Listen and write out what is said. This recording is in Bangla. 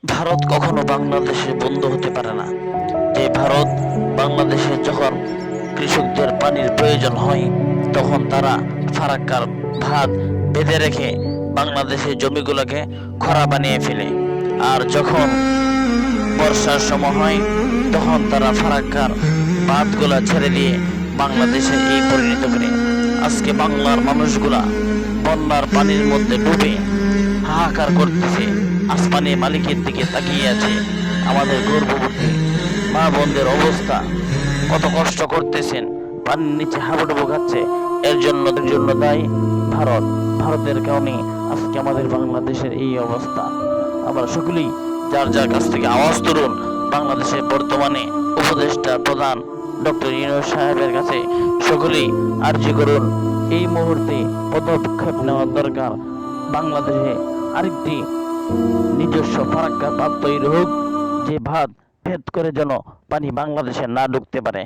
ভারত কখনো বাংলাদেশের বন্ধু হতে পারে না। যে ভারত বাংলাদেশে যখন কৃষকদের পানির প্রয়োজন হয়, তখন তারা ফারাক্কার ভাত বেঁধে রেখে বাংলাদেশের জমিগুলোকে খরা বানিয়ে ফেলে। আর যখন বর্ষার সময় হয়, তখন তারা ফারাক্কার বাঁধগুলা ছেড়ে দিয়ে বাংলাদেশে এই পরিণত করে। আজকে বাংলার মানুষগুলা বন্যার পানির মধ্যে ডুবে হাহাকার করতেছে, আসমানি মালিকের দিকে তাকিয়ে আছে। আমাদের গর্ভবতী মা বোনদের অবস্থা কত কষ্ট করতেছেন, পানির নিচে হাবুডুবু খাচ্ছে। এর জন্য দায়ী ভারত। ভারতের কারণে আজকে আমাদের বাংলাদেশের এই অবস্থা। আমরা সকলেই যার যার কাছ থেকে আওয়াজ তুলুন। বাংলাদেশের বর্তমানে উপদেষ্টা প্রধান ডক্টর ইউনূস সাহেবের কাছে সকলেই আর্জি করুন, এই মুহূর্তে পদক্ষেপ নেওয়ার দরকার। বাংলাদেশে আরেকটি নিজস্ব ফারাক্কা বাঁধ তৈরি হোক, যে বাঁধ ভেদ করে যেন পানি বাংলাদেশে না ঢুকতে পারে।